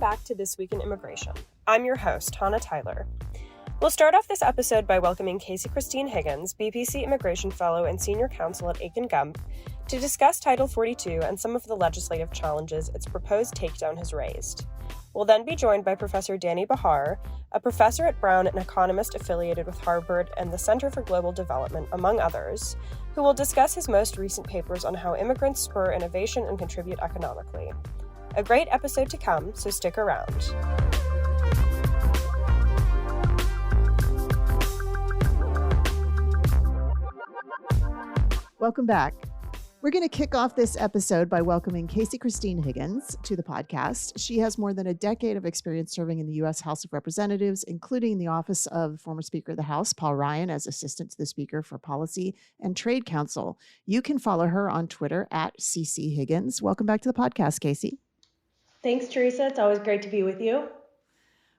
back to This Week in Immigration. I'm your host, Hannah Tyler. We'll start off this episode by welcoming Casey Christine Higgins, BPC Immigration Fellow and Senior Counsel at Aiken Gump, to discuss Title 42 and some of the legislative challenges its proposed takedown has raised. We'll then be joined by Professor Danny Bahar, a professor at Brown and economist affiliated with Harvard and the Center for Global Development, among others, who will discuss his most recent papers on how immigrants spur innovation and contribute economically. A great episode to come, so stick around. Welcome back. We're going to kick off this episode by welcoming Casey Christine Higgins to the podcast. She has more than a decade of experience serving in the U.S. House of Representatives, including the office of former Speaker of the House, Paul Ryan, as Assistant to the Speaker for Policy and Trade Council. You can follow her on Twitter at CC Higgins. Welcome back to the podcast, Casey. Thanks, Teresa. It's always great to be with you.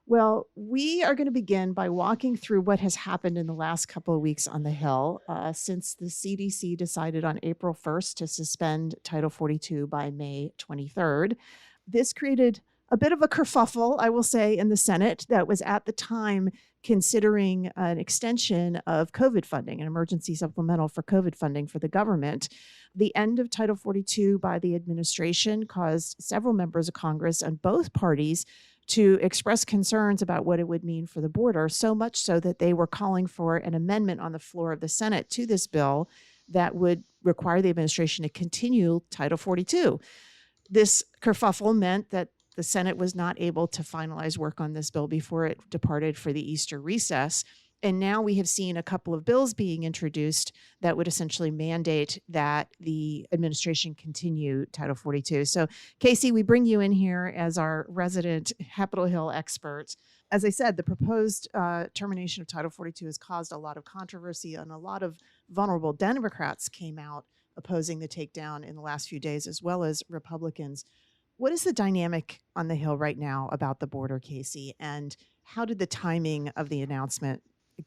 Well, we are going to begin by walking through what has happened in the last couple of weeks on the Hill since the CDC decided on April 1st to suspend Title 42 by May 23rd. This created a bit of a kerfuffle, I will say, in the Senate that was at the time considering an extension of COVID funding, an emergency supplemental for COVID funding for the government. The end of Title 42 by the administration caused several members of Congress and both parties to express concerns about what it would mean for the border, so much so that they were calling for an amendment on the floor of the Senate to this bill that would require the administration to continue Title 42. This kerfuffle meant that the Senate was not able to finalize work on this bill before it departed for the Easter recess. And now we have seen a couple of bills being introduced that would essentially mandate that the administration continue Title 42. So, Casey, we bring you in here as our resident Capitol Hill expert. As I said, the proposed termination of Title 42 has caused a lot of controversy, and a lot of vulnerable Democrats came out opposing the takedown in the last few days, as well as Republicans. What is the dynamic on the Hill right now about the border, Casey, and how did the timing of the announcement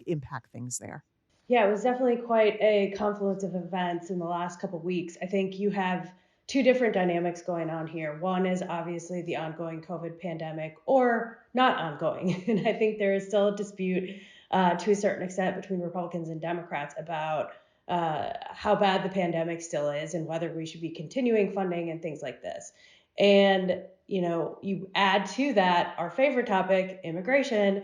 impact things there? Yeah, it was definitely quite a confluence of events in the last couple of weeks. I think you have two different dynamics going on here. One is obviously the ongoing COVID pandemic, or not ongoing. And I think there is still a dispute to a certain extent between Republicans and Democrats about how bad the pandemic still is and whether we should be continuing funding and things like this. And you add to that our favorite topic, immigration,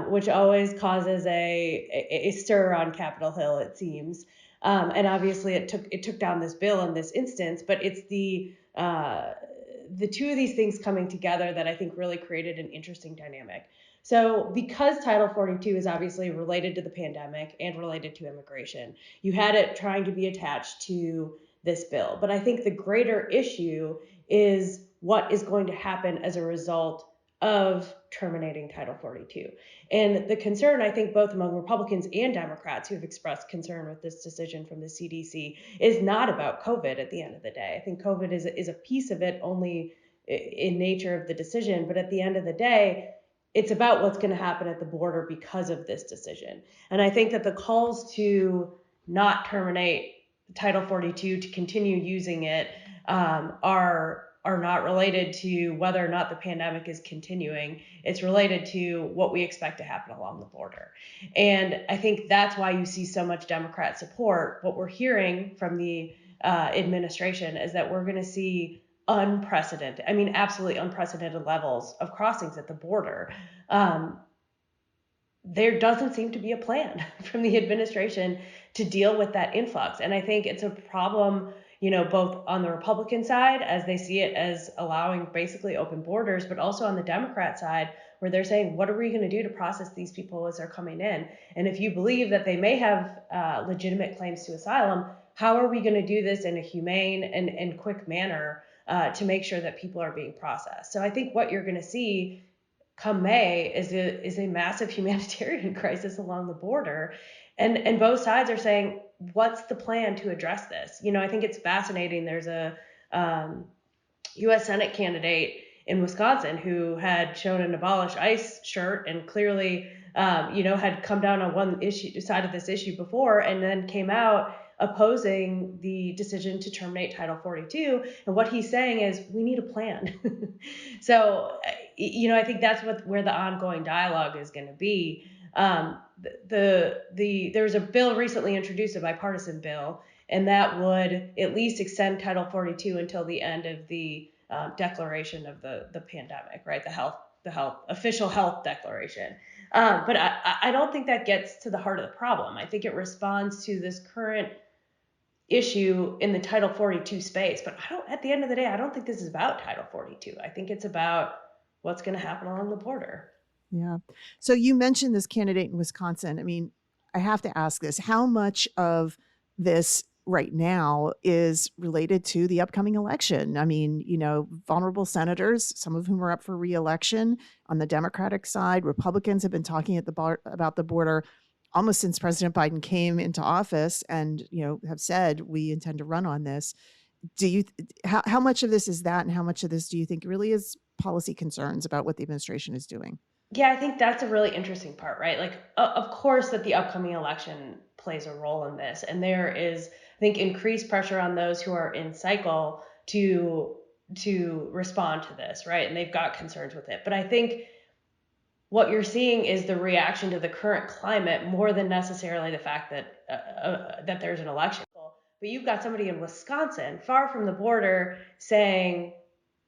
which always causes a stir on Capitol Hill, it seems. And obviously it took down this bill in this instance, but it's the two of these things coming together that I think really created an interesting dynamic. So because Title 42 is obviously related to the pandemic and related to immigration, you had it trying to be attached to this bill. But I think the greater issue is what is going to happen as a result of terminating Title 42. And the concern, I think, both among Republicans and Democrats who have expressed concern with this decision from the CDC is not about COVID at the end of the day. I think COVID is a piece of it only in nature of the decision. But at the end of the day, it's about what's going to happen at the border because of this decision. And I think that the calls to not terminate Title 42, to continue using it, are not related to whether or not the pandemic is continuing. It's related to what we expect to happen along the border. And I think that's why you see so much Democrat support. What we're hearing from the administration is that we're going to see absolutely unprecedented levels of crossings at the border. There doesn't seem to be a plan from the administration to deal with that influx. And I think it's a problem, both on the Republican side, as they see it as allowing basically open borders, but also on the Democrat side, where they're saying, what are we going to do to process these people as they're coming in? And if you believe that they may have legitimate claims to asylum, how are we going to do this in a humane and quick manner to make sure that people are being processed? So I think what you're going to see come May is a massive humanitarian crisis along the border. And both sides are saying, what's the plan to address this? I think it's fascinating. There's a U.S. Senate candidate in Wisconsin who had shown an Abolish ICE shirt and clearly, had come down on one side of this issue before, and then came out opposing the decision to terminate Title 42. And what he's saying is, we need a plan. So, I think that's where the ongoing dialogue is going to be. There's a bill recently introduced, a bipartisan bill, and that would at least extend Title 42 until the end of the declaration of the pandemic, right? The official health declaration. But I don't think that gets to the heart of the problem. I think it responds to this current issue in the Title 42 space. But at the end of the day, I don't think this is about Title 42. I think it's about what's going to happen along the border. Yeah. So you mentioned this candidate in Wisconsin. I mean, I have to ask this. How much of this right now is related to the upcoming election? I mean, vulnerable senators, some of whom are up for reelection on the Democratic side. Republicans have been talking about the border almost since President Biden came into office and, have said we intend to run on this. How much of this is that, and how much of this do you think really is policy concerns about what the administration is doing? Yeah, I think that's a really interesting part, right? Like, of course, that the upcoming election plays a role in this, and there is, I think, increased pressure on those who are in cycle to respond to this, right? And they've got concerns with it. But I think what you're seeing is the reaction to the current climate more than necessarily the fact that there's an election. But you've got somebody in Wisconsin, far from the border, saying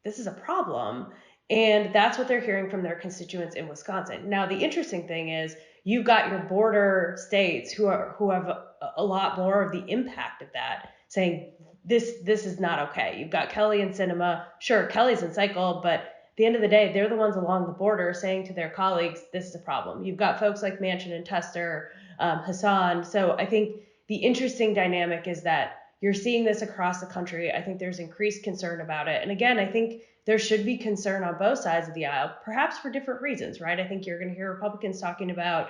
this is a problem. And that's what they're hearing from their constituents in Wisconsin. Now, the interesting thing is you've got your border states who have a lot more of the impact of that, saying this is not okay. You've got Kelly and Sinema. Sure, Kelly's in cycle, but at the end of the day, they're the ones along the border saying to their colleagues, this is a problem. You've got folks like Manchin and Tester, Hassan. So I think the interesting dynamic is that you're seeing this across the country. I think there's increased concern about it. And again, I think there should be concern on both sides of the aisle, perhaps for different reasons, right? I think you're going to hear Republicans talking about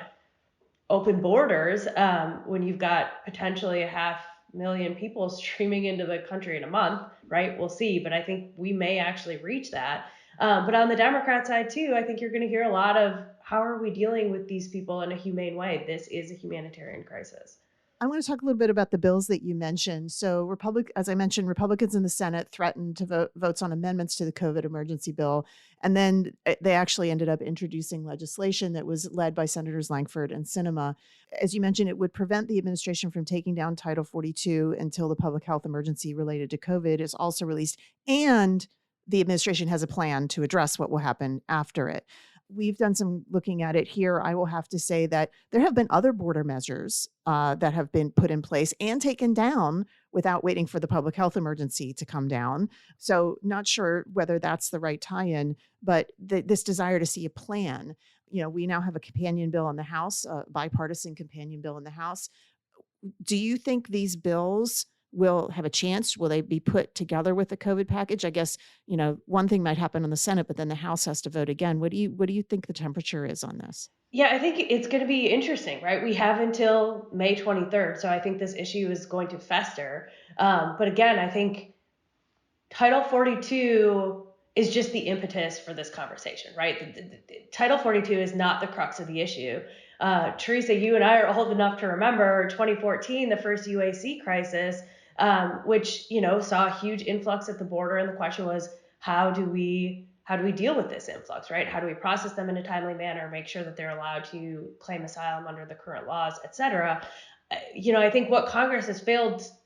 open borders when you've got potentially 500,000 people streaming into the country in a month, right? We'll see, but I think we may actually reach that. But on the Democrat side too, I think you're going to hear a lot of how are we dealing with these people in a humane way? This is a humanitarian crisis. I want to talk a little bit about the bills that you mentioned. So as I mentioned, Republicans in the Senate threatened to votes on amendments to the COVID emergency bill. And then they actually ended up introducing legislation that was led by Senators Langford and Sinema. As you mentioned, it would prevent the administration from taking down Title 42 until the public health emergency related to COVID is also released. And the administration has a plan to address what will happen after it. We've done some looking at it here. I will have to say that there have been other border measures that have been put in place and taken down without waiting for the public health emergency to come down. So not sure whether that's the right tie-in, but this desire to see a plan. We now have a companion bill in the House, a bipartisan companion bill in the House. Do you think these bills will have a chance? Will they be put together with the COVID package? I guess, one thing might happen on the Senate, but then the House has to vote again. What do you think the temperature is on this? Yeah, I think it's going to be interesting, right? We have until May 23rd. So I think this issue is going to fester. But again, I think Title 42 is just the impetus for this conversation, right? Title 42 is not the crux of the issue. Teresa, you and I are old enough to remember 2014, the first UAC crisis, which saw a huge influx at the border, and the question was, how do we deal with this influx, right? How do we process them in a timely manner, make sure that they're allowed to claim asylum under the current laws, et cetera? I think what Congress has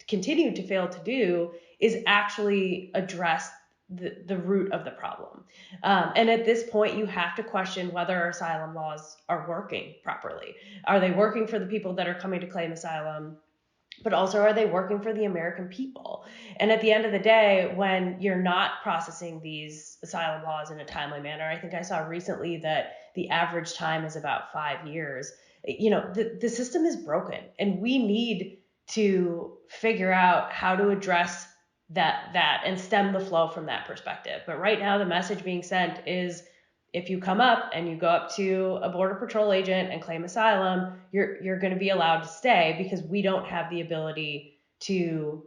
continued to fail to do is actually address the root of the problem. And at this point, you have to question whether our asylum laws are working properly. Are they working for the people that are coming to claim asylum? But also, are they working for the American people? And at the end of the day, when you're not processing these asylum laws in a timely manner, I think I saw recently that the average time is about 5 years. The system is broken, and we need to figure out how to address that and stem the flow from that perspective. But right now, the message being sent is, if you come up and you go up to a Border Patrol agent and claim asylum, you're going to be allowed to stay, because we don't have the ability to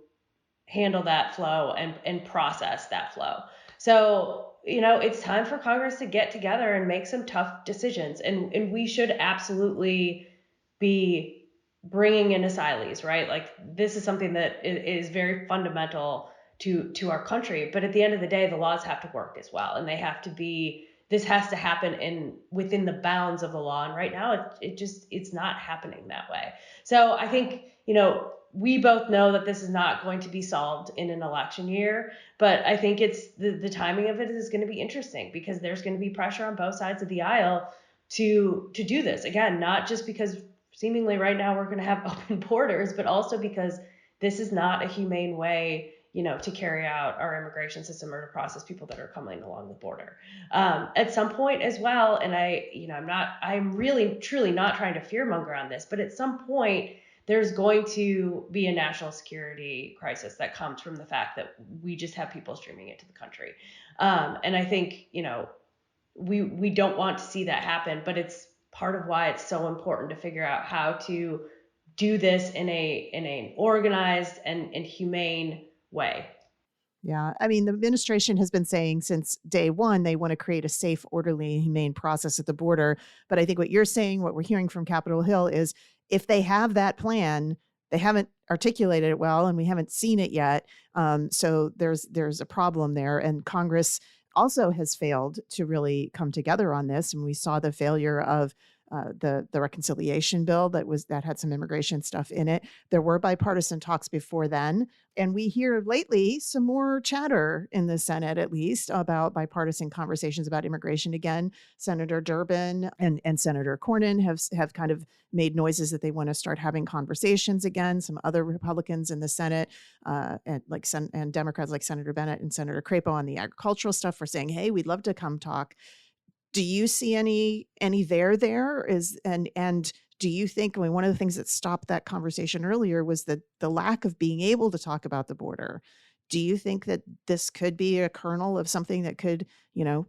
handle that flow and process that flow. So, it's time for Congress to get together and make some tough decisions. And we should absolutely be bringing in asylees, right? Like, this is something that is very fundamental to our country. But at the end of the day, the laws have to work as well, and they have to be this has to happen within the bounds of the law. And right now it's not happening that way. So I think, we both know that this is not going to be solved in an election year, but I think it's the timing of it is going to be interesting because there's going to be pressure on both sides of the aisle to do this. Again, not just because seemingly right now we're going to have open borders, but also because this is not a humane way, to carry out our immigration system or to process people that are coming along the border. At some point as well, and I'm really truly not trying to fearmonger on this, but at some point there's going to be a national security crisis that comes from the fact that we just have people streaming into the country. And I think, we don't want to see that happen, but it's part of why it's so important to figure out how to do this in an organized and humane way. Yeah. I mean, the administration has been saying since day one, they want to create a safe, orderly, and humane process at the border. But I think what you're saying, what we're hearing from Capitol Hill is if they have that plan, they haven't articulated it well and we haven't seen it yet. So there's a problem there. And Congress also has failed to really come together on this. And we saw the failure of the reconciliation bill that had some immigration stuff in it. There were bipartisan talks before then, and we hear lately some more chatter in the Senate, at least, about bipartisan conversations about immigration again. Senator Durbin and Senator Cornyn have kind of made noises that they want to start having conversations again. Some other Republicans in the Senate and Democrats like Senator Bennett and Senator Crapo on the agricultural stuff are saying, "Hey, we'd love to come talk." Do you see any there is and do you think, I mean, one of the things that stopped that conversation earlier was the lack of being able to talk about the border? Do you think that this could be a kernel of something that could,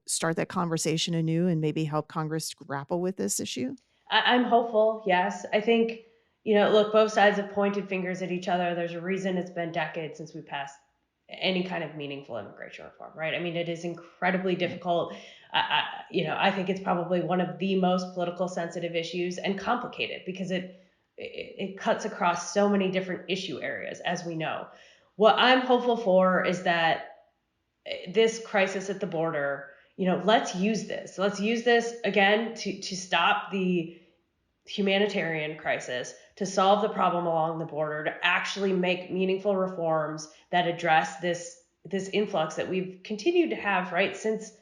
start that conversation anew and maybe help Congress grapple with this issue? I'm hopeful. Yes. I think, look, both sides have pointed fingers at each other. There's a reason it's been decades since we passed any kind of meaningful immigration reform, right? I mean, it is incredibly difficult. I think it's probably one of the most political sensitive issues and complicated because it cuts across so many different issue areas, as we know. What I'm hopeful for is that this crisis at the border, let's use this. Let's use this again to stop the humanitarian crisis, to solve the problem along the border, to actually make meaningful reforms that address this influx that we've continued to have, right, since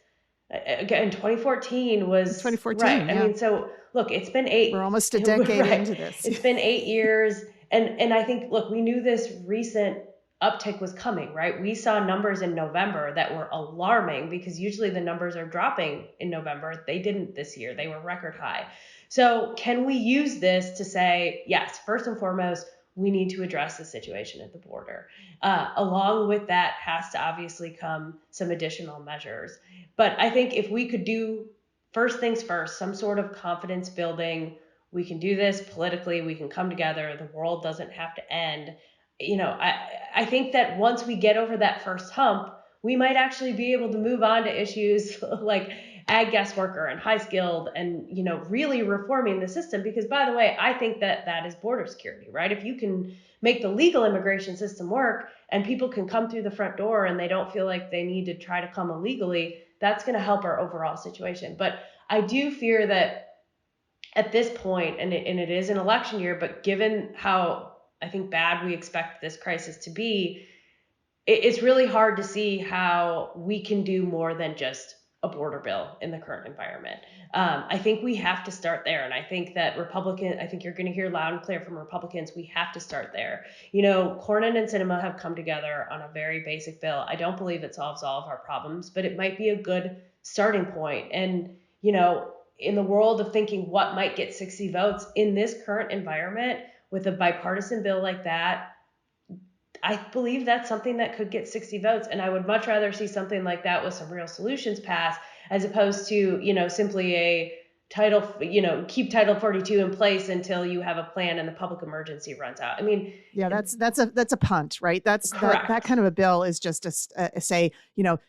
again 2014 was 2014, right. yeah. I mean, so look, it's been We're almost a decade right. into this. It's been 8 years, and I think, look, we knew this recent uptick was coming, right? We saw numbers in November that were alarming because usually the numbers are dropping in November. They didn't this year. They were record high. So can we use this to say, yes, first and foremost, we need to address the situation at the border. Along with that has to obviously come some additional measures. But I think if we could do first things first, some sort of confidence building, we can do this politically, we can come together, the world doesn't have to end. I think that once we get over that first hump, we might actually be able to move on to issues like ag guest worker and high skilled and, really reforming the system. Because, by the way, I think that is border security, right? If you can make the legal immigration system work and people can come through the front door and they don't feel like they need to try to come illegally, that's going to help our overall situation. But I do fear that at this point, and it is an election year, but given how I think bad we expect this crisis to be, it's really hard to see how we can do more than just a border bill in the current environment. I think we have to start there. And I think that I think you're going to hear loud and clear from Republicans, we have to start there. Cornyn and Sinema have come together on a very basic bill. I don't believe it solves all of our problems, but it might be a good starting point. And, in the world of thinking what might get 60 votes in this current environment with a bipartisan bill like that, I believe that's something that could get 60 votes. And I would much rather see something like that with some real solutions passed as opposed to, simply a keep Title 42 in place until you have a plan and the public emergency runs out. I mean, yeah, that's a punt, right? That kind of a bill is just a say,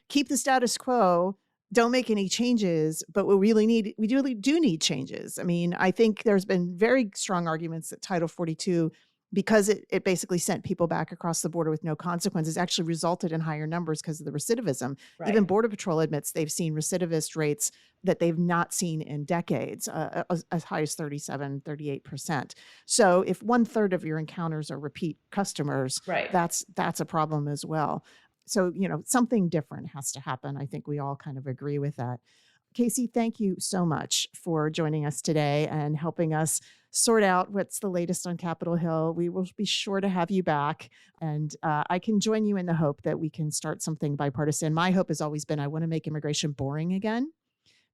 keep the status quo, don't make any changes, but we really do need changes. I mean, I think there's been very strong arguments that Title 42 because it basically sent people back across the border with no consequences, actually resulted in higher numbers because of the recidivism. Right. Even Border Patrol admits they've seen recidivist rates that they've not seen in decades, as high as 37, 38%. So if 1/3 of your encounters are repeat customers, Right. that's a problem as well. So, something different has to happen. I think we all kind of agree with that. Casey, thank you so much for joining us today and helping us sort out what's the latest on Capitol Hill. We will be sure to have you back. And I can join you in the hope that we can start something bipartisan. My hope has always been I want to make immigration boring again,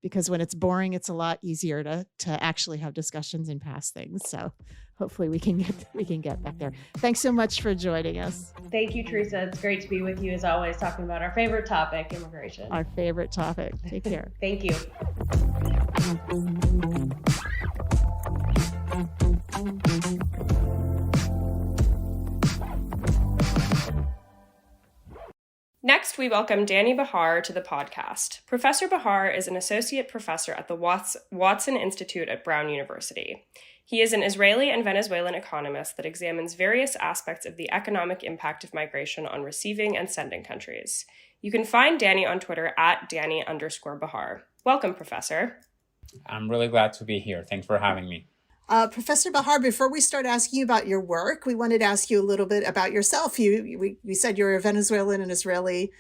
because when it's boring, it's a lot easier to actually have discussions and pass things. So hopefully we can get back there. Thanks so much for joining us. Thank you, Teresa. It's great to be with you as always, talking about our favorite topic, immigration. Our favorite topic. Take care. Thank you. Next, we welcome Danny Bahar to the podcast. Professor Bahar is an associate professor at the Watson Institute at Brown University. He is an Israeli and Venezuelan economist that examines various aspects of the economic impact of migration on receiving and sending countries. You can find Danny on Twitter at Danny_Bahar. Welcome, Professor. I'm really glad to be here. Thanks for having me. Professor Bahar, before we start asking you about your work, we wanted to ask you a little bit about yourself. We said you're a Venezuelan and Israeli,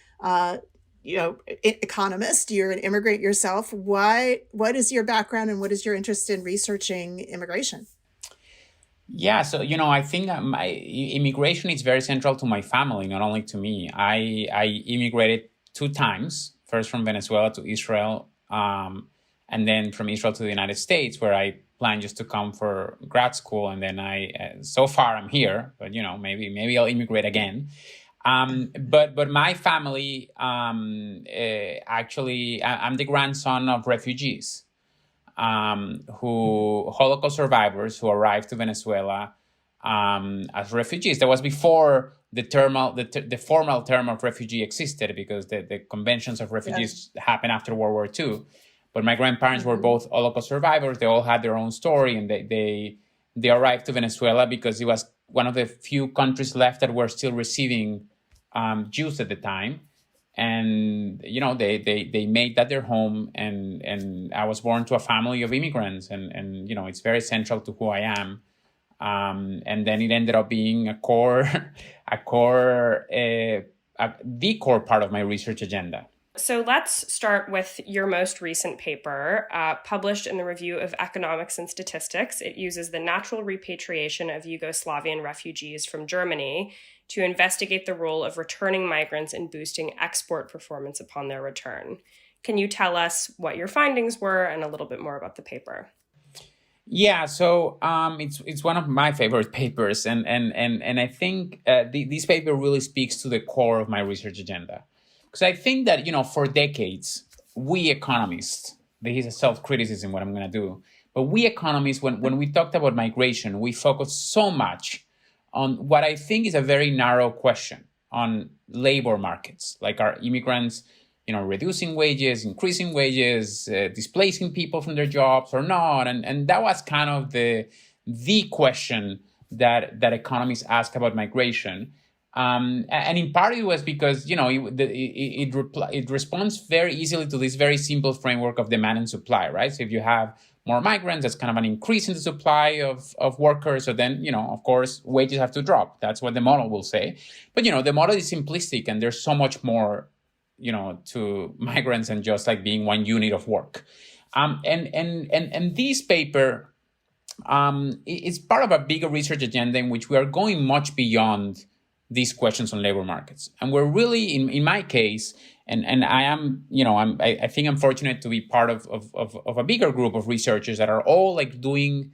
economist. You're an immigrant yourself. What is your background and what is your interest in researching immigration? Yeah, so, I think that my immigration is very central to my family, not only to me. I immigrated 2 times, first from Venezuela to Israel, and then from Israel to the United States, where I plan just to come for grad school. And then so far I'm here, but maybe I'll immigrate again. But my family, actually, I'm the grandson of refugees, Holocaust survivors who arrived to Venezuela, as refugees. That was before the formal term of refugee existed, because the conventions of refugees happened after World War II. But my grandparents were both Holocaust survivors. They all had their own story, and they arrived to Venezuela because it was one of the few countries left that were still receiving Jews at the time. And, they made that their home, and I was born to a family of immigrants, and it's very central to who I am. And then it ended up being the core part of my research agenda. So let's start with your most recent paper, published in the Review of Economics and Statistics. It uses the natural repatriation of Yugoslavian refugees from Germany to investigate the role of returning migrants in boosting export performance upon their return. Can you tell us what your findings were and a little bit more about the paper? Yeah, so it's one of my favorite papers, and I think this paper really speaks to the core of my research agenda. Because I think that, for decades, we economists, this is a self-criticism, what I'm going to do, but we economists, when we talked about migration, we focused so much on what I think is a very narrow question on labor markets, like are immigrants, reducing wages, increasing wages, displacing people from their jobs or not. And that was kind of the question that economists ask about migration. And in part it was because, it responds very easily to this very simple framework of demand and supply, right? So if you have more migrants, that's kind of an increase in the supply of workers. So then, of course, wages have to drop. That's what the model will say. But, the model is simplistic, and there's so much more, to migrants than just like being one unit of work. And this paper, it's part of a bigger research agenda in which we are going much beyond these questions on labor markets. And we're really, in my case, and I am, I think I'm fortunate to be part of a bigger group of researchers that are all like doing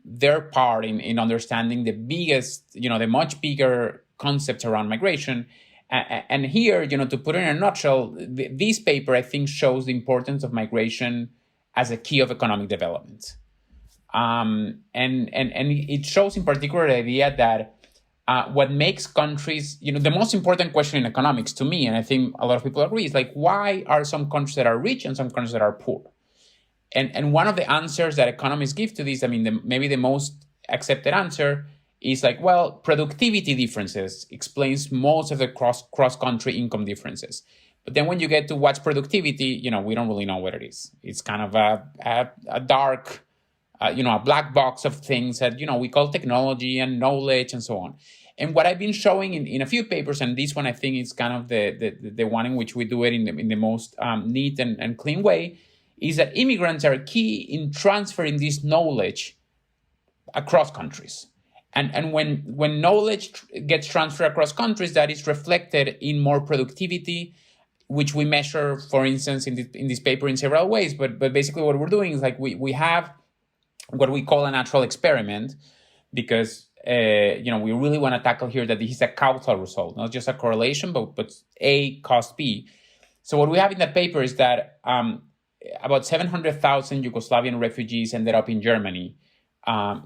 their part in understanding the biggest, the much bigger concepts around migration. And here, to put it in a nutshell, this paper, I think, shows the importance of migration as a key of economic development. And it shows in particular the idea that what makes countries, the most important question in economics to me, and I think a lot of people agree, is like, why are some countries that are rich and some countries that are poor? And one of the answers that economists give to this, maybe the most accepted answer, is like, well, productivity differences explains most of the cross-country income differences. But then when you get to what's productivity, we don't really know what it is. It's kind of a dark, a black box of things that, we call technology and knowledge and so on. And what I've been showing in a few papers, and this one I think is kind of the one in which we do it in the most neat and clean way, is that immigrants are key in transferring this knowledge across countries. And when knowledge gets transferred across countries, that is reflected in more productivity, which we measure, for instance, in this paper in several ways. But basically what we're doing is like we have what we call a natural experiment, because we really want to tackle here that this is a causal result, not just a correlation, but A caused B. So what we have in that paper is that about 700,000 Yugoslavian refugees ended up in Germany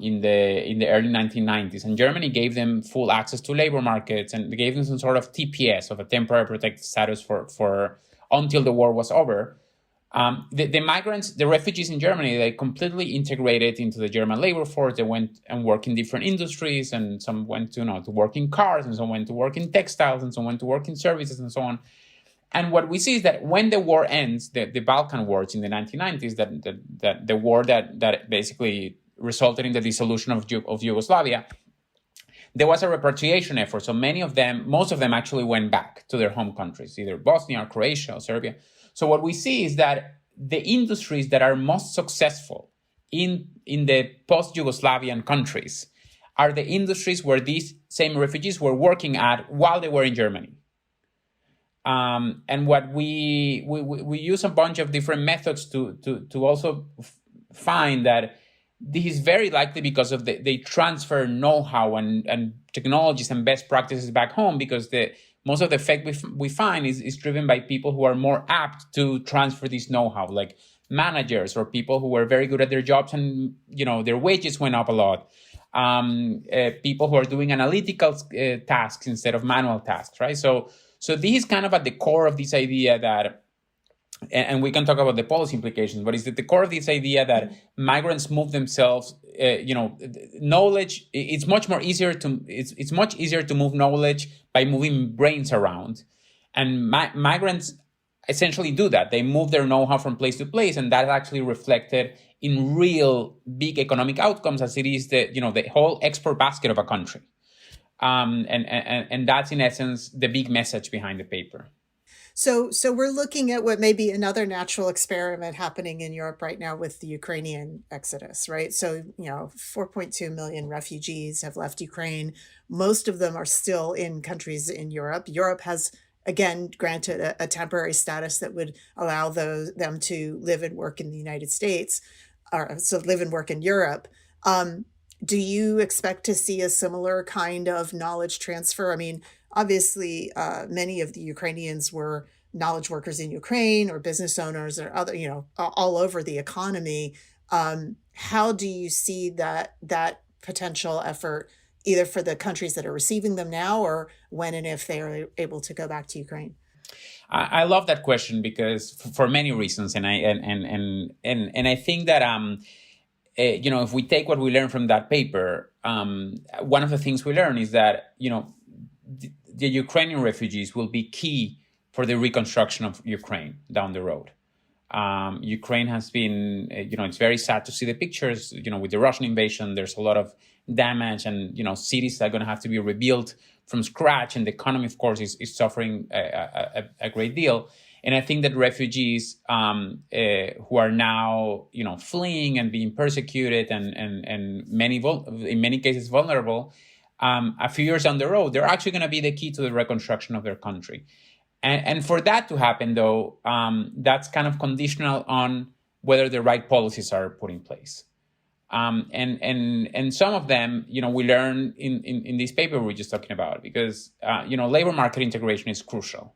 in the early 1990s, and Germany gave them full access to labor markets and gave them some sort of TPS, of a temporary protected status for until the war was over. The migrants, the refugees in Germany, they completely integrated into the German labor force. They went and worked in different industries, and some went to work in cars, and some went to work in textiles, and some went to work in services, and so on. And what we see is that when the war ends, the Balkan wars in the 1990s, that the war that basically resulted in the dissolution of Yugoslavia, there was a repatriation effort. So most of them actually went back to their home countries, either Bosnia or Croatia or Serbia. So what we see is that the industries that are most successful in the post-Yugoslavian countries are the industries where these same refugees were working at while they were in Germany. And what we use a bunch of different methods to also find that this is very likely because of they transfer know-how and technologies and best practices back home, because most of the effect we find is driven by people who are more apt to transfer this know-how, like managers or people who were very good at their jobs and their wages went up a lot. People who are doing analytical tasks instead of manual tasks, right? So this is kind of at the core of this idea that, and we can talk about the policy implications, but it's at the core of this idea that migrants move themselves. Knowledge. It's much easier to move knowledge by moving brains around, and migrants essentially do that. They move their know-how from place to place, and that's actually reflected in real big economic outcomes, as it is the whole export basket of a country. And that's in essence the big message behind the paper. So we're looking at what may be another natural experiment happening in Europe right now with the Ukrainian exodus, right? So, 4.2 million refugees have left Ukraine. Most of them are still in countries in Europe. Europe has, again, granted a temporary status that would allow them to live and work in the United States, or so live and work in Europe. Do you expect to see a similar kind of knowledge transfer? I mean, obviously, many of the Ukrainians were knowledge workers in Ukraine or business owners or other, all over the economy. How do you see that potential effort, either for the countries that are receiving them now or when and if they are able to go back to Ukraine? I love that question because for many reasons, and I think that if we take what we learned from that paper, one of the things we learn is that the Ukrainian refugees will be key for the reconstruction of Ukraine down the road. Ukraine has been, it's very sad to see the pictures, with the Russian invasion. There's a lot of damage, and, cities are going to have to be rebuilt from scratch. And the economy, of course, is suffering a great deal. And I think that refugees who are now, fleeing and being persecuted and in many cases vulnerable, a few years down the road, they're actually going to be the key to the reconstruction of their country. And for that to happen, though, that's kind of conditional on whether the right policies are put in place. And some of them, we learn in this paper we're just talking about, because, labor market integration is crucial.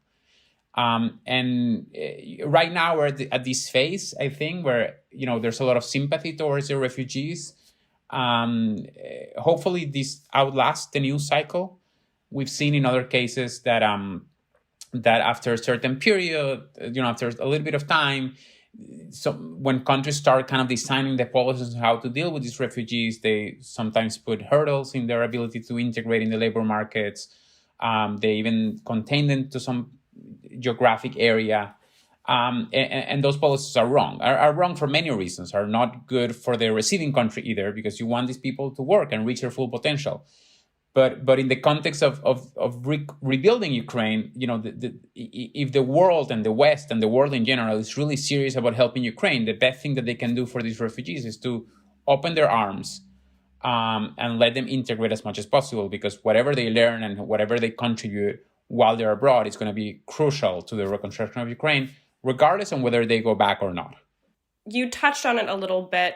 And right now we're at this phase, I think, where, there's a lot of sympathy towards the refugees. Hopefully this outlasts the news cycle. We've seen in other cases that after a certain period, after a little bit of time, so when countries start kind of designing the policies on how to deal with these refugees, they sometimes put hurdles in their ability to integrate in the labor markets. They even contain them to some geographic area. And those policies are wrong, are wrong for many reasons, are not good for the receiving country either, because you want these people to work and reach their full potential. But in the context of rebuilding Ukraine, if the world and the West and the world in general is really serious about helping Ukraine, the best thing that they can do for these refugees is to open their arms and let them integrate as much as possible, because whatever they learn and whatever they contribute while they're abroad is going to be crucial to the reconstruction of Ukraine, regardless of whether they go back or not. You touched on it a little bit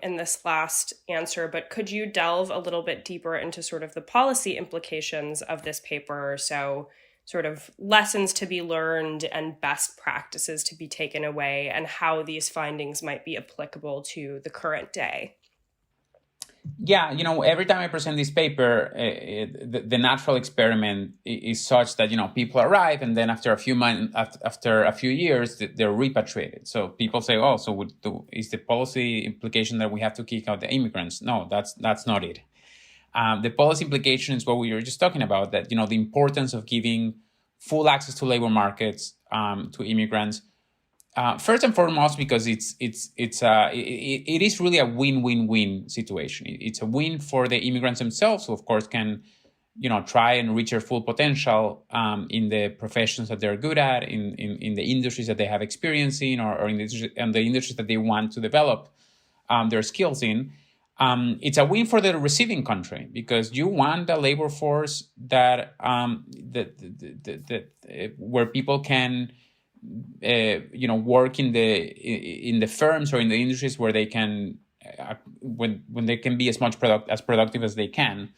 in this last answer, but could you delve a little bit deeper into sort of the policy implications of this paper? So sort of lessons to be learned and best practices to be taken away, and how these findings might be applicable to the current day. Yeah, every time I present this paper, the natural experiment is such that, people arrive, and then after a few months, after a few years, they're repatriated. So people say, oh, so is the policy implication that we have to kick out the immigrants? No, that's not it. The policy implication is what we were just talking about, that, the importance of giving full access to labor markets to immigrants. First and foremost, because it is really a win-win-win situation. It's a win for the immigrants themselves, who of course can, try and reach their full potential in the professions that they're good at, in the industries that they have experience in, or in the industries that they want to develop their skills in. It's a win for the receiving country, because you want a labor force that where people can work in the firms or in the industries where they can when they can be as productive as they can.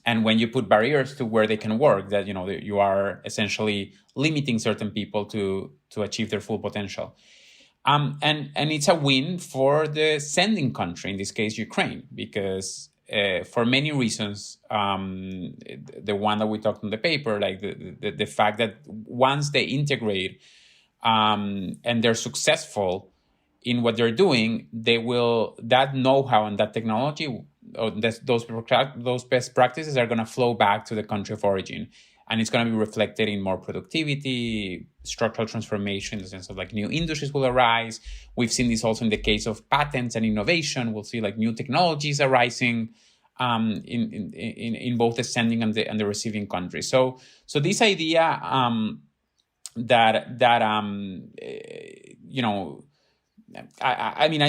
And when you put barriers to where they can work, that you are essentially limiting certain people to achieve their full potential. And it's a win for the sending country, in this case Ukraine, because for many reasons, the one that we talked in the paper, like the fact that once they integrate and they're successful in what they're doing, that know-how and that technology, those best practices are going to flow back to the country of origin. And it's going to be reflected in more productivity, structural transformation, in the sense of like new industries will arise. We've seen this also in the case of patents and innovation. We'll see like new technologies arising in both the sending and the receiving country. So this idea I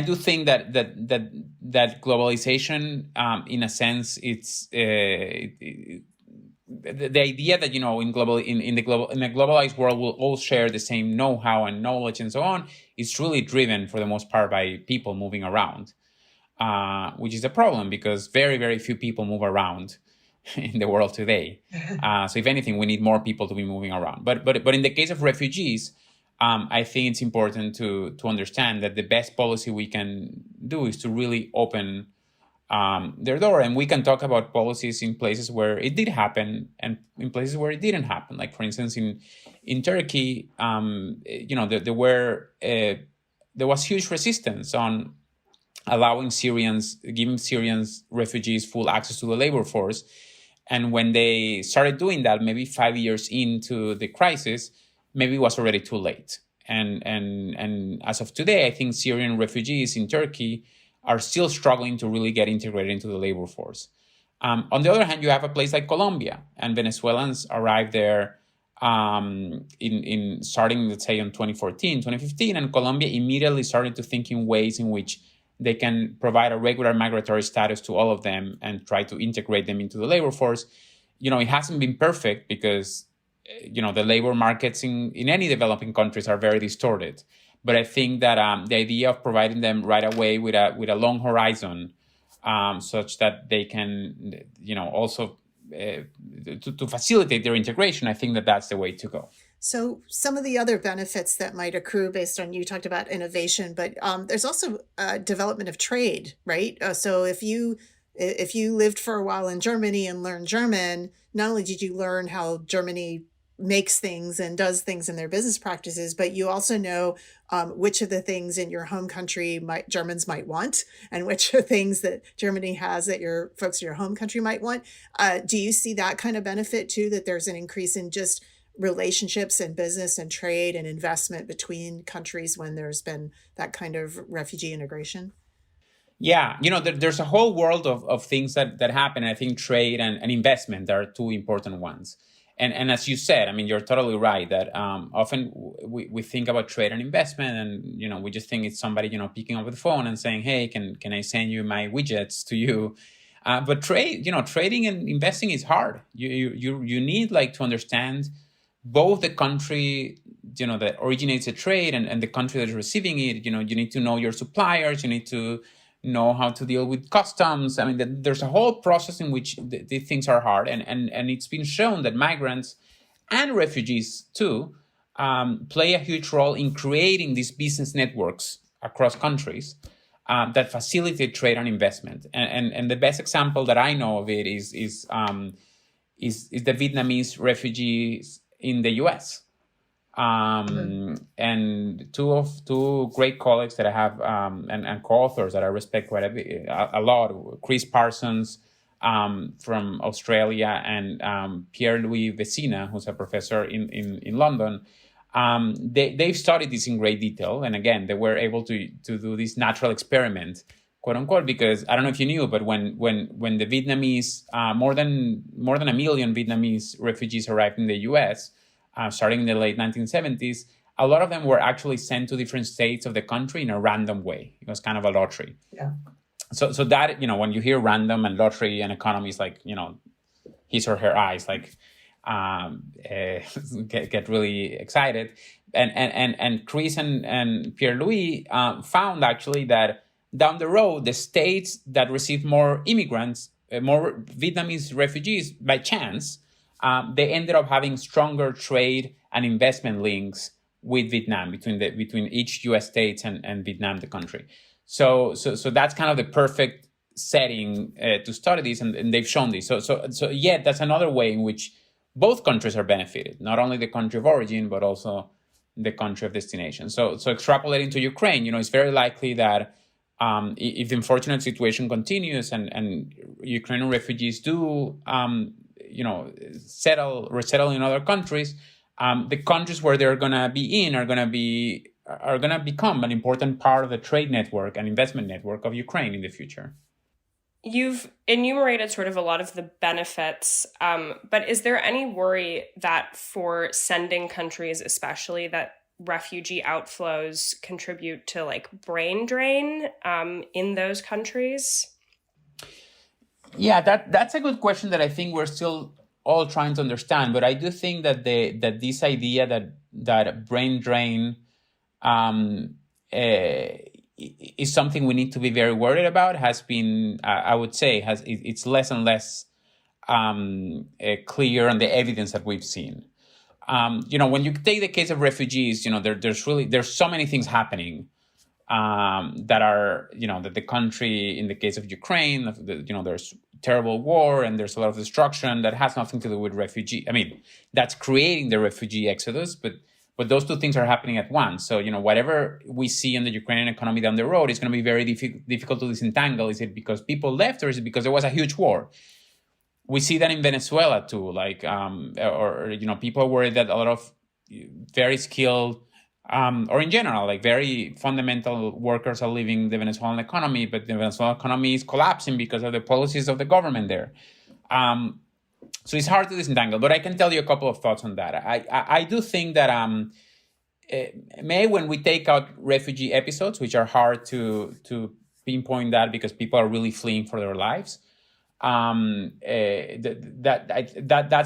do think that globalization, in a sense, it's the idea that in a globalized world we'll all share the same know-how and knowledge and so on, is really driven for the most part by people moving around, which is a problem, because very, very few people move around in the world today. So if anything, we need more people to be moving around. But in the case of refugees, I think it's important to understand that the best policy we can do is to really open their door. And we can talk about policies in places where it did happen and in places where it didn't happen. Like, for instance, in Turkey, there was huge resistance on giving Syrians refugees full access to the labor force. And when they started doing that, maybe 5 years into the crisis, maybe it was already too late. And as of today, I think Syrian refugees in Turkey are still struggling to really get integrated into the labor force. On the other hand, you have a place like Colombia, and Venezuelans arrived there in starting, let's say, in 2014, 2015, and Colombia immediately started to think in ways in which they can provide a regular migratory status to all of them and try to integrate them into the labor force. It hasn't been perfect, because the labor markets in any developing countries are very distorted. But I think that the idea of providing them right away with a long horizon, such that they can, also to facilitate their integration, I think that that's the way to go. So some of the other benefits that might accrue based on, you talked about innovation, but there's also development of trade, right? So if you lived for a while in Germany and learned German, not only did you learn how Germany makes things and does things in their business practices, but you also know which of the things in your home country Germans might want, and which are things that Germany has that your folks in your home country might want. Do you see that kind of benefit too, that there's an increase in just relationships and business and trade and investment between countries when there's been that kind of refugee integration? Yeah, there's a whole world of things that happen. I think trade and investment are two important ones. And as you said, I mean, you're totally right that often we think about trade and investment, and we just think it's somebody picking up the phone and saying, "Hey, can I send you my widgets to you?" But trading and investing is hard. You need to understand both the country that originates the trade and the country that's receiving it. You need to know your suppliers. You need to know how to deal with customs. I mean, there's a whole process in which these things are hard, and it's been shown that migrants and refugees too play a huge role in creating these business networks across countries that facilitate trade and investment. And the best example that I know of it is the Vietnamese refugees in the U.S. And two great colleagues that I have and co-authors that I respect quite a lot, Chris Parsons from Australia and Pierre-Louis Vecina, who's a professor in London. They've studied this in great detail, and again, they were able to do this natural experiment, quote unquote, because I don't know if you knew, but when the Vietnamese more than 1 million Vietnamese refugees arrived in the U.S. Starting in the late 1970s, a lot of them were actually sent to different states of the country in a random way. It was kind of a lottery. Yeah. So that, when you hear random and lottery and economies, his or her eyes, get really excited. And Chris and Pierre-Louis found actually that down the road, the states that received more immigrants, more Vietnamese refugees by chance, they ended up having stronger trade and investment links with Vietnam between each U.S. state and Vietnam, the country. So that's kind of the perfect setting to study this, and they've shown this. So yeah, that's another way in which both countries are benefited, not only the country of origin but also the country of destination. So extrapolating to Ukraine, it's very likely that if the unfortunate situation continues and Ukrainian refugees do resettle in other countries, the countries where they're going to be in are going to become an important part of the trade network and investment network of Ukraine in the future. You've enumerated sort of a lot of the benefits, but is there any worry that for sending countries, especially, that refugee outflows contribute to brain drain in those countries? Yeah, that's a good question that I think we're still all trying to understand. But I do think that this idea that brain drain is something we need to be very worried about has been, I would say, it's less and less clear on the evidence that we've seen. When you take the case of refugees, there's so many things happening that are, that the country, in the case of Ukraine, there's terrible war and there's a lot of destruction that has nothing to do with refugee. I mean, that's creating the refugee exodus, but those two things are happening at once. So, whatever we see in the Ukrainian economy down the road is going to be very difficult to disentangle. Is it because people left, or is it because there was a huge war? We see that in Venezuela too, people are worried that a lot of very skilled, or in general, very fundamental workers are leaving the Venezuelan economy, but the Venezuelan economy is collapsing because of the policies of the government there. So it's hard to disentangle, but I can tell you a couple of thoughts on that. I do think that when we take out refugee episodes, which are hard to pinpoint that because people are really fleeing for their lives, that's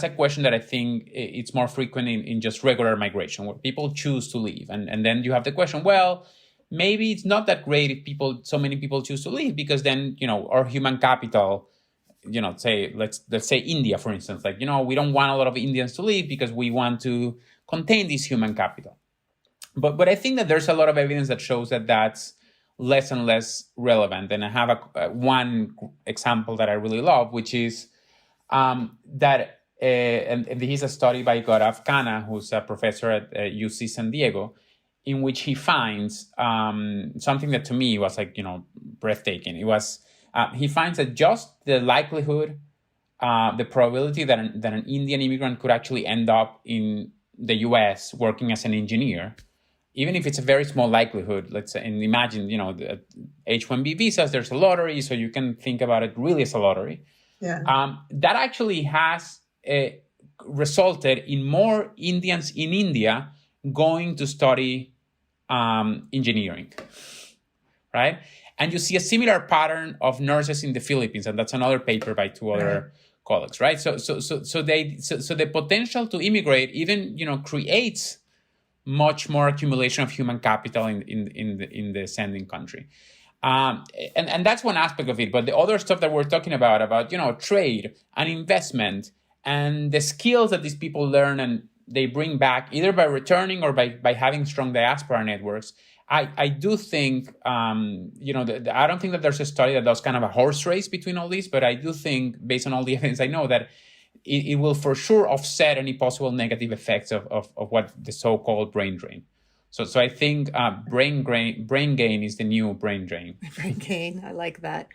a question that I think it's more frequent in just regular migration, where people choose to leave, and then you have the question, well, maybe it's not that great if so many people choose to leave, because then our human capital, let's say India, for instance, we don't want a lot of Indians to leave because we want to contain this human capital. But I think that there's a lot of evidence that shows that that's less and less relevant. And I have one example that I really love, which is that and this is a study by Gaurav Khanna, who's a professor at UC San Diego, in which he finds something that to me was like, breathtaking. It was, he finds that just the likelihood, the probability that an Indian immigrant could actually end up in the US working as an engineer, even if it's a very small likelihood, let's say, and imagine, the H-1B visas, there's a lottery, so you can think about it really as a lottery. Yeah. That actually has resulted in more Indians in India going to study engineering, right? And you see a similar pattern of nurses in the Philippines, and that's another paper by two other colleagues, right? So the potential to immigrate even creates much more accumulation of human capital in the sending country. And that's one aspect of it. But the other stuff that we're talking about trade and investment and the skills that these people learn and they bring back either by returning or by having strong diaspora networks. I do think, I don't think that there's a study that does kind of a horse race between all these, but I do think based on all the evidence I know that it will for sure offset any possible negative effects of what the so-called brain drain. So I think brain gain is the new brain drain. Brain gain, I like that.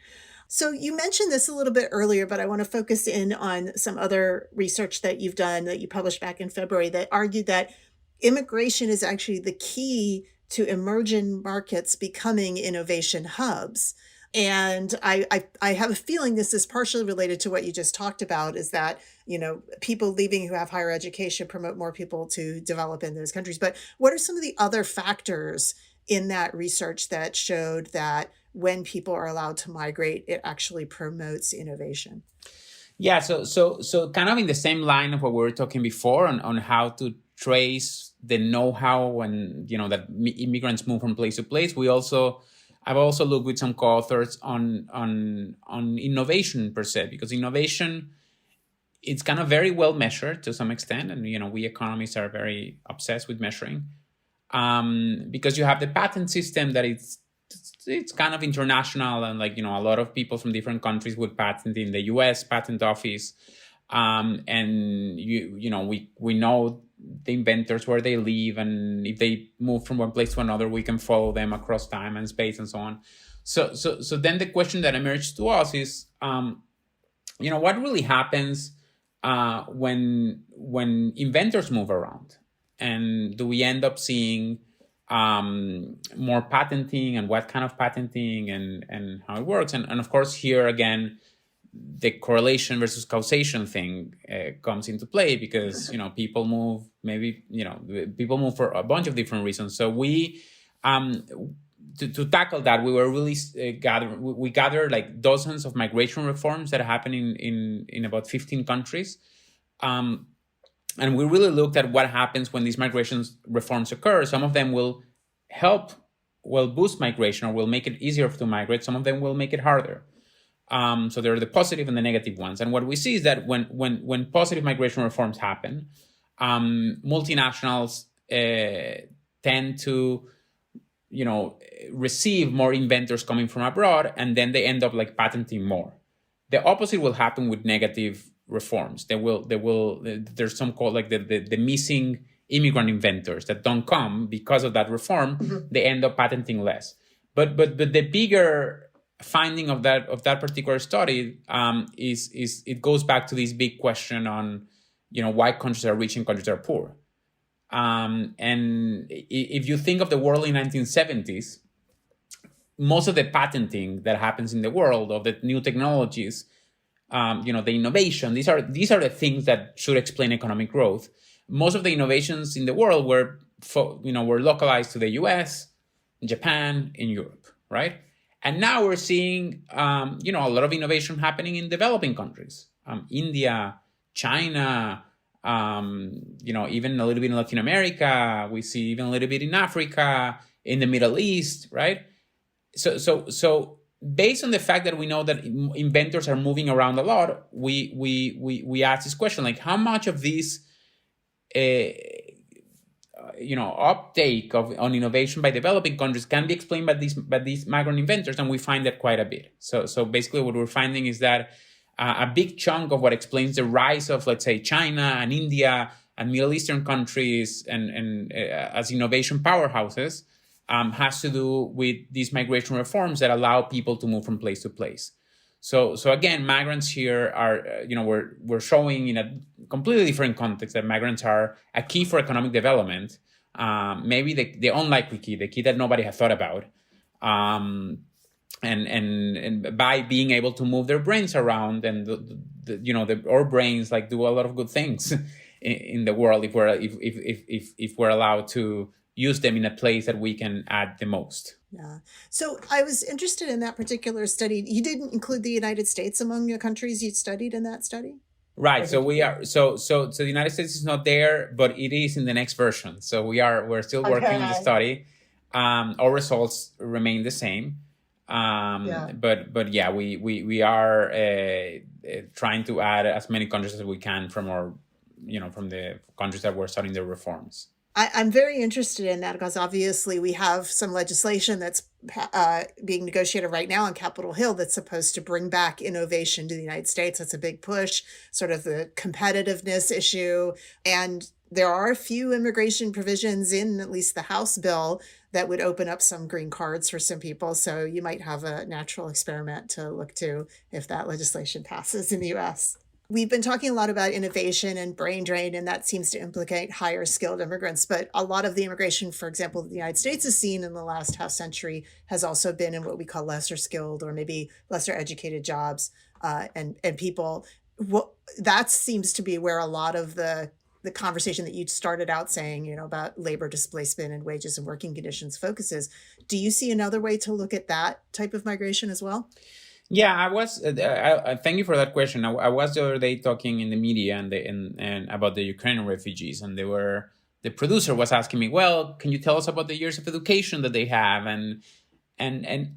So you mentioned this a little bit earlier, but I want to focus in on some other research that you've done that you published back in February that argued that immigration is actually the key to emerging markets becoming innovation hubs. And I have a feeling this is partially related to what you just talked about, is that, people leaving who have higher education promote more people to develop in those countries. But what are some of the other factors in that research that showed that when people are allowed to migrate, it actually promotes innovation? Yeah, so kind of in the same line of what we were talking before on how to trace the know-how and that immigrants move from place to place. I've also looked with some co-authors on innovation per se, because innovation, it's kind of very well measured to some extent, and we economists are very obsessed with measuring, because you have the patent system that it's kind of international, and a lot of people from different countries would patent in the U.S. patent office, and we know the inventors, where they live, and if they move from one place to another, we can follow them across time and space and so on. So then the question that emerged to us is, what really happens when inventors move around, and do we end up seeing more patenting, and what kind of patenting, and how it works, and of course here again, the correlation versus causation thing comes into play, because people move for a bunch of different reasons. So we to tackle that, we were really gathered like dozens of migration reforms that happen in about 15 countries, and we really looked at what happens when these migration reforms occur. Some of them will boost migration or will make it easier to migrate. Some of them will make it harder. So there are the positive and the negative ones. And what we see is that when positive migration reforms happen, multinationals tend to, receive more inventors coming from abroad, and then they end up like patenting more. The opposite will happen with negative reforms. There's some called like the missing immigrant inventors that don't come because of that reform. Mm-hmm. They end up patenting less. But the bigger finding of that particular study is it goes back to this big question on why countries are rich and countries are poor, and if you think of the world in 1970s, most of the patenting that happens in the world of the new technologies, the innovation, these are the things that should explain economic growth. Most of the innovations in the world were localized to the US, Japan, and Europe, right? And now we're seeing, a lot of innovation happening in developing countries, India, China, even a little bit in Latin America. We see even a little bit in Africa, in the Middle East, right? So based on the fact that we know that inventors are moving around a lot, we ask this question, like how much of this, uptake on innovation by developing countries can be explained by these migrant inventors, and we find that quite a bit. So basically, what we're finding is that a big chunk of what explains the rise of, let's say, China and India and Middle Eastern countries and as innovation powerhouses has to do with these migration reforms that allow people to move from place to place. So again, migrants here are, we're showing in a completely different context that migrants are a key for economic development, maybe the unlikely key, the key that nobody has thought about. And by being able to move their brains around, and our brains like do a lot of good things in the world if we're allowed to use them in a place that we can add the most. Yeah. So I was interested in that particular study. You didn't include the United States among the countries you studied in that study? Right. So we are. So the United States is not there, but it is in the next version. So we're still working on the study. Our results remain the same. But yeah, we are trying to add as many countries as we can from from the countries that we're studying the reforms. I'm very interested in that because obviously we have some legislation that's being negotiated right now on Capitol Hill that's supposed to bring back innovation to the United States. That's a big push, sort of the competitiveness issue. And there are a few immigration provisions in at least the House bill that would open up some green cards for some people. So you might have a natural experiment to look to if that legislation passes in the US. We've been talking a lot about innovation and brain drain, and that seems to implicate higher skilled immigrants. But a lot of the immigration, for example, that the United States has seen in the last half century has also been in what we call lesser skilled or maybe lesser educated jobs and people. That seems to be where a lot of the conversation that you started out saying, about labor displacement and wages and working conditions focuses. Do you see another way to look at that type of migration as well? Yeah, I was. Thank you for that question. I was the other day talking in the media and about the Ukrainian refugees, and the producer was asking me, well, can you tell us about the years of education that they have? And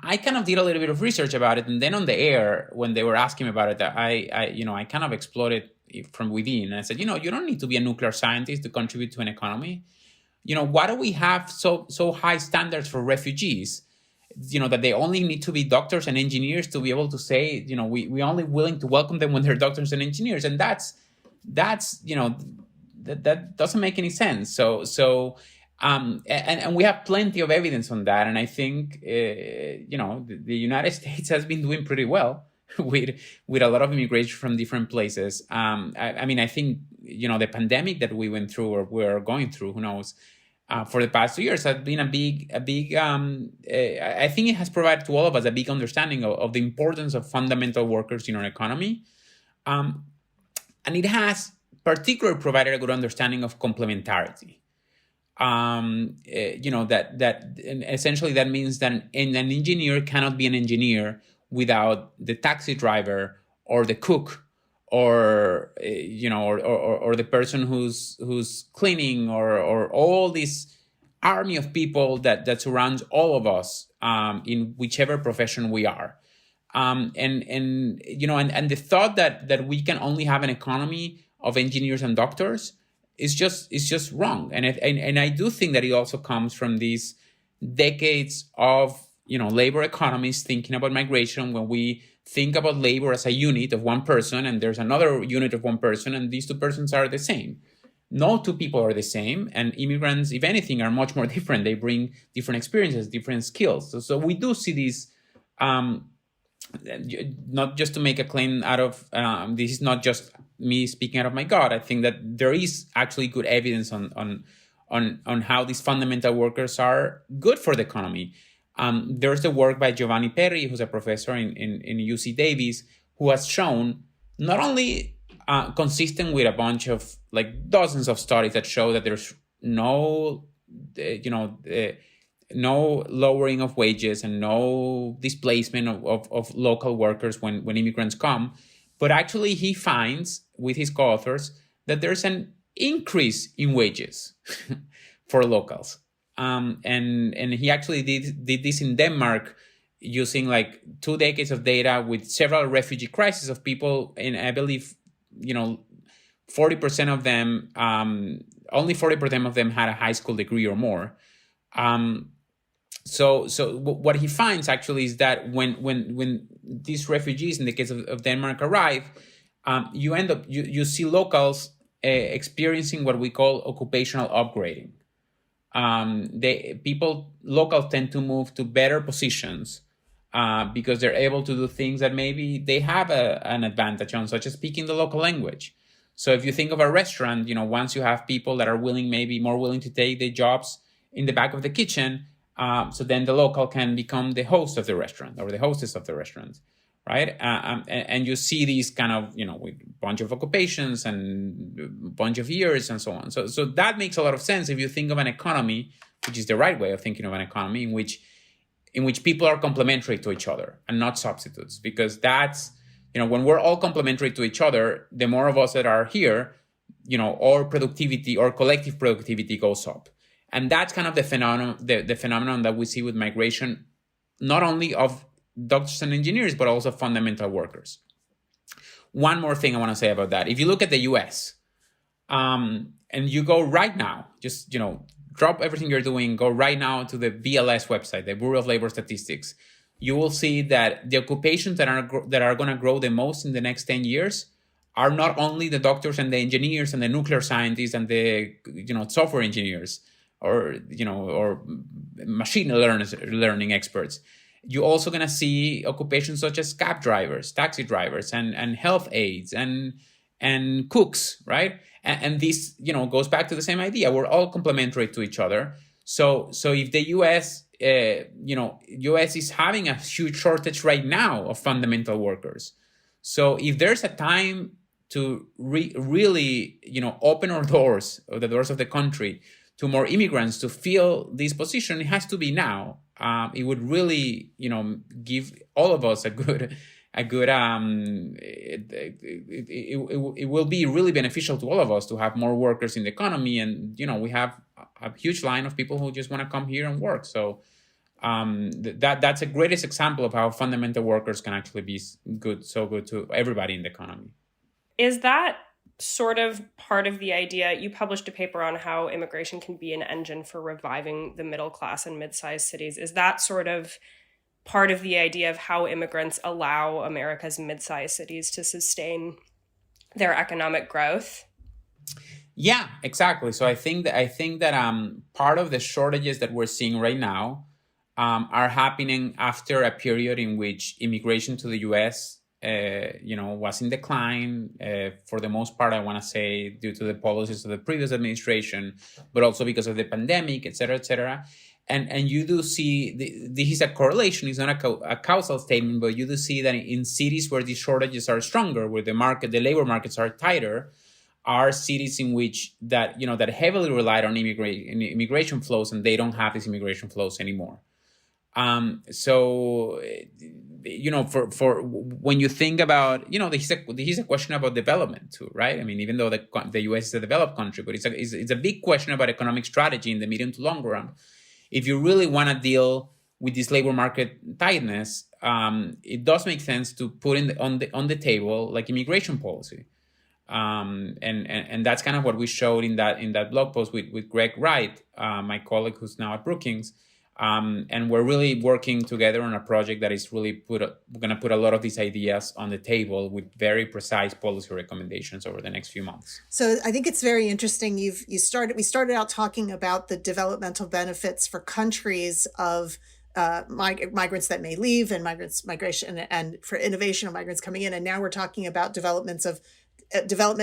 I kind of did a little bit of research about it, and then on the air when they were asking me about it, I kind of explored it from within, and I said, you don't need to be a nuclear scientist to contribute to an economy. Why do we have so high standards for refugees? That they only need to be doctors and engineers to be able to say, we only willing to welcome them when they're doctors and engineers. And that doesn't make any sense. So and we have plenty of evidence on that. And I think, the United States has been doing pretty well with a lot of immigration from different places. I think, the pandemic that we went through or we're going through, who knows, for the past 2 years has been a big. I think it has provided to all of us a big understanding of the importance of fundamental workers in our economy, and it has particularly provided a good understanding of complementarity. That essentially that means that an engineer cannot be an engineer without the taxi driver or the cook or the person who's cleaning or all this army of people that surrounds all of us in whichever profession we are. And the thought that we can only have an economy of engineers and doctors is just wrong. And I do think that it also comes from these decades of labor economists thinking about migration, when we think about labor as a unit of one person, and there's another unit of one person, and these two persons are the same. No two people are the same, and immigrants, if anything, are much more different. They bring different experiences, different skills. So we do see these, not just to make a claim out of, this is not just me speaking out of my gut. I think that there is actually good evidence on how these fundamental workers are good for the economy. There's the work by Giovanni Perri, who's a professor in UC Davis, who has shown not only consistent with a bunch of dozens of studies that show that there's no lowering of wages and no displacement of local workers when immigrants come, but actually he finds with his co-authors that there's an increase in wages for locals. And he actually did this in Denmark using 2 decades of data with several refugee crises of people. And I believe, 40% of them, only 40% of them had a high school degree or more. What he finds actually is that when these refugees, in the case of Denmark, arrive, you see locals experiencing what we call occupational upgrading. Locals tend to move to better positions because they're able to do things that maybe they have an advantage on, such as speaking the local language. So if you think of a restaurant, once you have people that are maybe more willing to take the jobs in the back of the kitchen, so then the local can become the host of the restaurant or the hostess of the restaurant, right? And you see these kind of, with a bunch of occupations and a bunch of years and so on. So that makes a lot of sense if you think of an economy, which is the right way of thinking of an economy, in which people are complementary to each other and not substitutes, because that's, when we're all complementary to each other, the more of us that are here, our productivity or collective productivity goes up. And that's kind of the phenomenon that we see with migration, not only of doctors and engineers, but also fundamental workers. One more thing I want to say about that. If you look at the US, and you go right now, just, drop everything you're doing, go right now to the BLS website, the Bureau of Labor Statistics, you will see that the occupations that are going to grow the most in the next 10 years are not only the doctors and the engineers and the nuclear scientists and the, software engineers, or machine learning experts. You're also going to see occupations such as cab drivers, taxi drivers, and health aides and cooks, right? And this, goes back to the same idea. We're all complementary to each other. So if the U.S. is having a huge shortage right now of fundamental workers. So if there's a time to really, open our doors, or the doors of the country, to more immigrants to fill this position, it has to be now. It would really, give all of us a good. It will be really beneficial to all of us to have more workers in the economy, and we have a huge line of people who just want to come here and work. So that's a greatest example of how fundamental workers can actually be good to everybody in the economy. Is that sort of part of the idea? You published a paper on how immigration can be an engine for reviving the middle class in mid-sized cities. Is that sort of part of the idea of how immigrants allow America's mid-sized cities to sustain their economic growth? Yeah, exactly. So I think that part of the shortages that we're seeing right now are happening after a period in which immigration to the U.S. was in decline, for the most part, I want to say, due to the policies of the previous administration, but also because of the pandemic, et cetera. And you do see, this is a correlation, it's not a causal statement, but you do see that in cities where these shortages are stronger, where the labor markets are tighter, are cities in which that heavily relied on immigration flows, and they don't have these immigration flows anymore. For when you think about, this is a question about development too, right? I mean, even though the U.S. is a developed country, but it's a big question about economic strategy in the medium to long run. If you really want to deal with this labor market tightness, it does make sense to put on the table like immigration policy, and that's kind of what we showed in that blog post with Greg Wright, my colleague who's now at Brookings. And we're really working together on a project that is really going to put a lot of these ideas on the table with very precise policy recommendations over the next few months. So I think it's very interesting. We started out talking about the developmental benefits for countries of migrants that may leave and migration and for innovation of migrants coming in. And now we're talking about development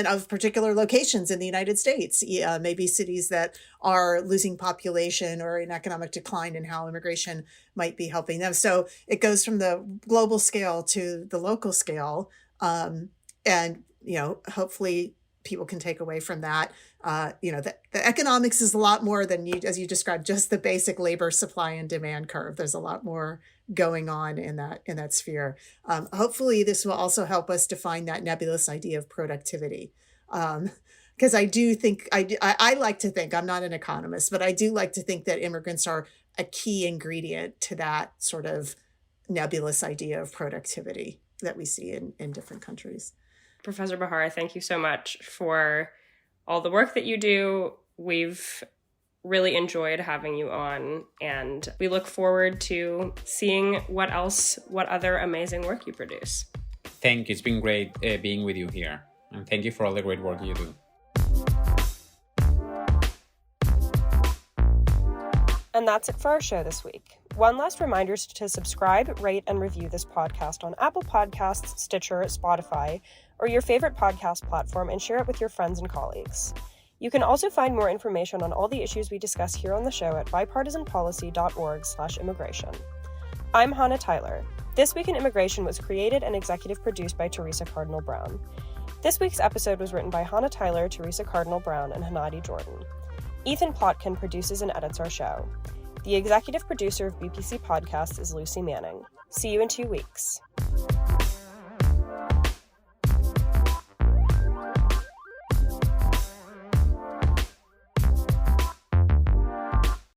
of particular locations in the United States, maybe cities that are losing population or in economic decline, and how immigration might be helping them. So it goes from the global scale to the local scale. And, hopefully people can take away from that. The economics is a lot more than as you described, just the basic labor supply and demand curve. There's a lot more going on in that sphere. Hopefully this will also help us define that nebulous idea of productivity. Because I do think, I like to think, I'm not an economist, but I do like to think that immigrants are a key ingredient to that sort of nebulous idea of productivity that we see in different countries. Professor Bahara, thank you so much for all the work that you do. We've really enjoyed having you on, and we look forward to seeing what other amazing work you produce. Thank you. It's been great being with you here. And thank you for all the great work you do. And that's it for our show this week. One last reminder to subscribe, rate, and review this podcast on Apple Podcasts, Stitcher, Spotify, or your favorite podcast platform, and share it with your friends and colleagues. You can also find more information on all the issues we discuss here on the show at bipartisanpolicy.org/immigration. I'm Hannah Tyler. This Week in Immigration was created and executive produced by Teresa Cardinal Brown. This week's episode was written by Hannah Tyler, Teresa Cardinal Brown, and Hanadi Jordan. Ethan Plotkin produces and edits our show. The executive producer of BPC Podcasts is Lucy Manning. See you in 2 weeks.